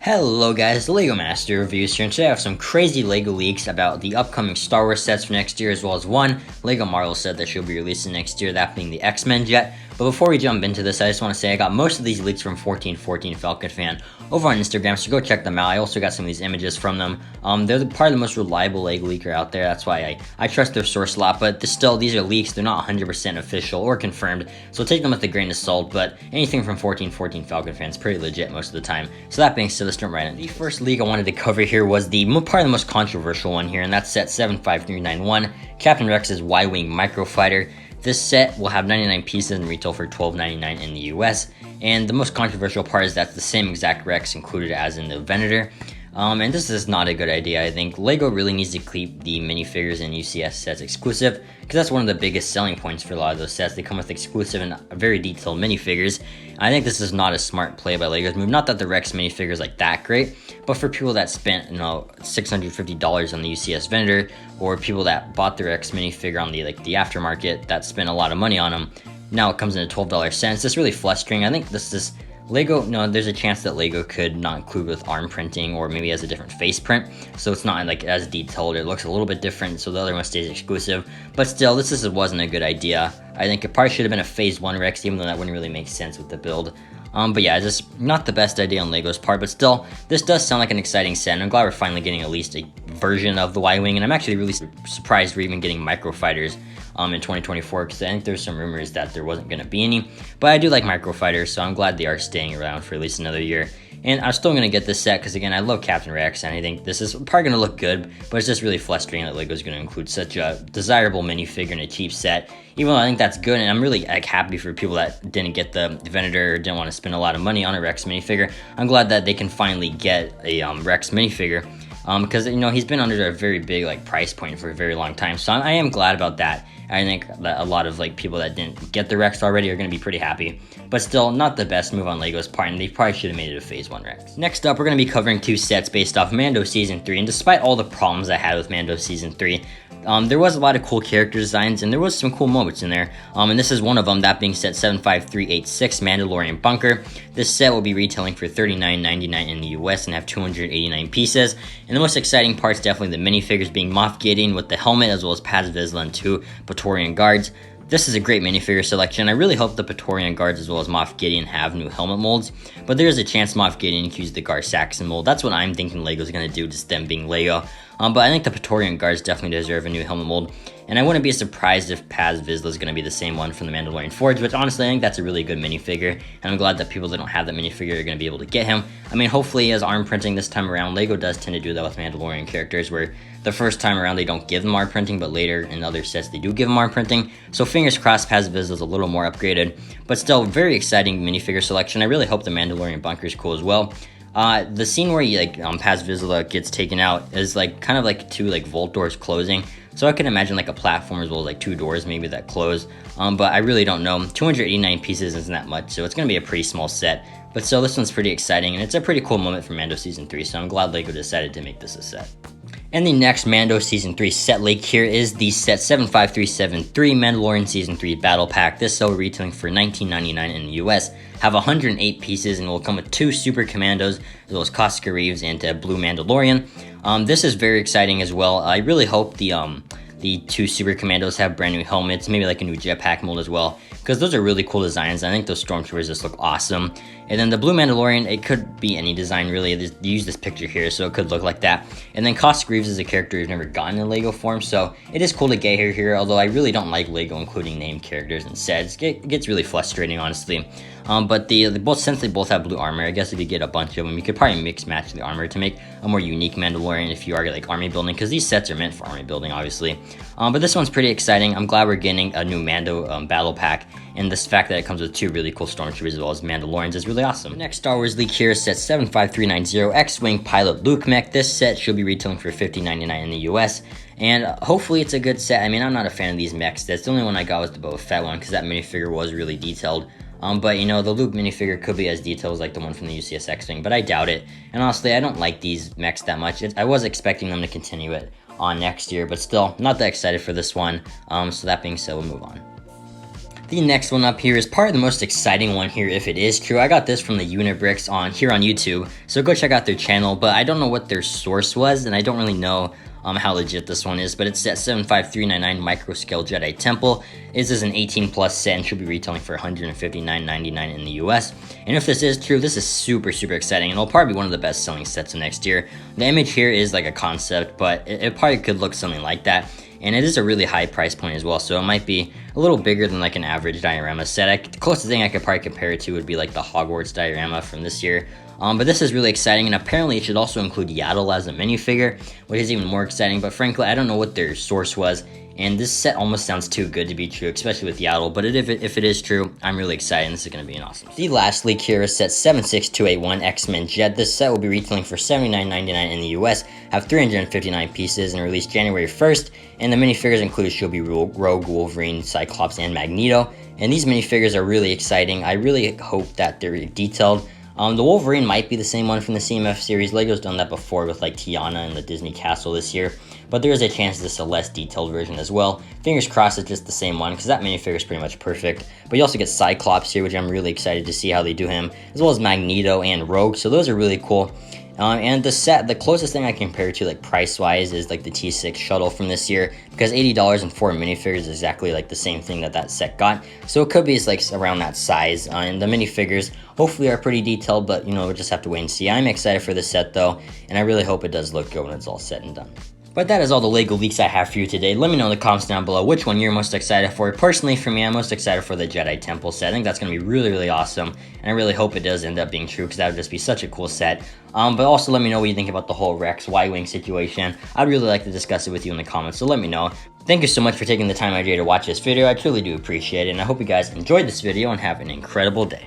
Hello guys, the LEGO Master Reviews here, and today I have some crazy LEGO leaks about the upcoming Star Wars sets for next year, as well as one LEGO Marvel set that should be releasing next year, that being the XMen Jet. But before we jump into this, I just want to say I got most of these leaks from 1414 Falcon Fan over on Instagram, so go check them out. I also got some of these images from them. They're probably the most reliable LEGO leaker out there, that's why I trust their source a lot, but still, these are leaks, they're not 100% official or confirmed, so take them with a grain of salt, but anything from 1414 Falcon Fan is pretty legit most of the time. So that being said, let's jump right in. The first leak I wanted to cover here was probably the most controversial one here, and that's set 75391, Captain Rex's Y-Wing Microfighter. This set will have 99 pieces and retail for $12.99 in the US, and the most controversial part is that's the same exact Rex included as in the Venator. And this is not a good idea. I think LEGO really needs to keep the minifigures and UCS sets exclusive, because that's one of the biggest selling points for a lot of those sets. They come with exclusive and very detailed minifigures. I think this is not a smart play by LEGO's move. Not that the Rex minifigure is like that great, but for people that spent $650 on the UCS Venator, or people that bought the Rex minifigure on the aftermarket that spent a lot of money on them, now it comes in at $12 cents. It's really frustrating. I think this is there's a chance that LEGO could not include with arm printing, or maybe as a different face print, so it's not like as detailed. It looks a little bit different, so the other one stays exclusive. But still, this wasn't a good idea. I think it probably should have been a Phase 1 Rex, even though that wouldn't really make sense with the build. But yeah, just not the best idea on LEGO's part, but still, this does sound like an exciting set, and I'm glad we're finally getting at least a version of the Y-Wing, and I'm actually really surprised we're even getting microfighters in 2024, because I think there's some rumors that there wasn't going to be any, but I do like microfighters, so I'm glad they are staying around for at least another year. And I'm still going to get this set because, again, I love Captain Rex, and I think this is probably going to look good, but it's just really frustrating that LEGO's going to include such a desirable minifigure in a cheap set, even though I think that's good, and I'm really happy for people that didn't get the Venator or didn't want to spend a lot of money on a Rex minifigure. I'm glad that they can finally get a Rex minifigure, because, he's been under a very big price point for a very long time, so I am glad about that. I think that a lot of people that didn't get the Rex already are going to be pretty happy, but still not the best move on LEGO's part, and they probably should have made it a Phase 1 Rex. Next up, we're going to be covering two sets based off Mando Season 3, and despite all the problems I had with Mando Season 3, there was a lot of cool character designs, and there was some cool moments in there, and this is one of them, that being set 75386 Mandalorian Bunker. This set will be retailing for $39.99 in the US and have 289 pieces, and the most exciting part is definitely the minifigures being Moff Gideon with the helmet, as well as Paz Vizsla and two Praetorian guards. This is a great minifigure selection. I really hope the Praetorian guards as well as Moff Gideon have new helmet molds, but there is a chance Moff Gideon can use the Gar Saxon mold. That's what I'm thinking LEGO's going to do, just them being LEGO. But I think the Praetorian guards definitely deserve a new helmet mold, and I wouldn't be surprised if Paz Vizsla is going to be the same one from the Mandalorian Forge, which honestly I think that's a really good minifigure, and I'm glad that people that don't have that minifigure are going to be able to get him. I mean, hopefully as arm printing this time around, LEGO does tend to do that with Mandalorian characters, where the first time around they don't give them arm printing, but later in other sets they do give them arm printing, so fingers crossed Paz Vizsla is a little more upgraded, but still very exciting minifigure selection. I really hope the Mandalorian Bunker is cool as well. The scene where Paz Vizsla gets taken out is kind of like two vault doors closing, so I can imagine a platform as well as two doors maybe that close, but I really don't know. 289 pieces isn't that much, so it's going to be a pretty small set, but still this one's pretty exciting, and it's a pretty cool moment for Mando Season 3, so I'm glad LEGO decided to make this a set. And the next Mando Season 3 set leak here is the set 75373 Mandalorian Season 3 Battle Pack. This set will retailing for $19.99 in the US, have 108 pieces, and will come with two Super Commandos, as well as Koska Reeves and a Blue Mandalorian. This is very exciting as well. I really hope the two Super Commandos have brand new helmets, maybe a new jetpack mold as well, because those are really cool designs. I think those Stormtroopers just look awesome. And then the Blue Mandalorian, it could be any design really. They use this picture here, so it could look like that. And then Koska Reeves is a character who's never gotten in LEGO form, so it is cool to get her here, although I really don't like LEGO including named characters in sets. It gets really frustrating, honestly. But since they both have blue armor, I guess if you get a bunch of them, you could probably mix match the armor to make a more unique Mandalorian if you are army building, because these sets are meant for army building, obviously. But this one's pretty exciting. I'm glad we're getting a new Mando battle pack, and this fact that it comes with two really cool Stormtroopers as well as Mandalorians is really awesome. The next Star Wars leak here is set 75390 X-Wing Pilot Luke Mech. This set should be retailing for $50.99 in the US, and hopefully it's a good set. I mean, I'm not a fan of these mech sets. The only one I got was the Boba Fett one, because that minifigure was really detailed. But the Luke minifigure could be as detailed as the one from the UCS X-Wing, but I doubt it. And honestly, I don't like these mechs that much. I was expecting them to continue it on next year, but still not that excited for this one. So that being said, we'll move on. The next one up here is probably the most exciting one here if it is true. I got this from the Unibricks on YouTube, so go check out their channel, but I don't know what their source was, and I don't really know how legit this one is, but it's at 75399 microscale Jedi Temple. This is an 18+ set and should be retailing for $159.99 in the US. And if this is true, this is super exciting, and it'll probably be one of the best selling sets of next year. The image here is like a concept, but it probably could look something like that. And it is a really high price point as well, so it might be a little bigger than like an average diorama set. The closest thing I could probably compare it to would be like the Hogwarts diorama from this year. But this is really exciting, and apparently it should also include Yaddle as a minifigure, which is even more exciting, but frankly, I don't know what their source was, and this set almost sounds too good to be true, especially with Yaddle, but if it is true, I'm really excited, and this is going to be an awesome set. The last leak here is set 76281 XMen Jet. This set will be retailing for $79.99 in the US, have 359 pieces, and released January 1st, and the minifigures include Shelby, Rogue, Wolverine, Cyclops, and Magneto, and these minifigures are really exciting. I really hope that they're detailed. The Wolverine might be the same one from the CMF series. LEGO's done that before with like Tiana and the Disney Castle this year, but there is a chance this is a less detailed version as well. Fingers crossed it's just the same one, because that minifigure is pretty much perfect. But you also get Cyclops here, which I'm really excited to see how they do him, as well as Magneto and Rogue, so those are really cool. And the set, the closest thing I compare to like price-wise is like the T6 shuttle from this year, because $80 and 4 minifigures is exactly like the same thing that set got. So it could be like around that size, and the minifigures hopefully are pretty detailed, but you know, we'll just have to wait and see. I'm excited for this set though, and I really hope it does look good when it's all said and done. But that is all the LEGO leaks I have for you today. Let me know in the comments down below which one you're most excited for. Personally, for me, I'm most excited for the Jedi Temple set. I think that's going to be really awesome, and I really hope it does end up being true, because that would just be such a cool set. But also let me know what you think about the whole Rex Y-Wing situation. I'd really like to discuss it with you in the comments, so let me know. Thank you so much for taking the time out of your day to watch this video. I truly do appreciate it, and I hope you guys enjoyed this video and have an incredible day.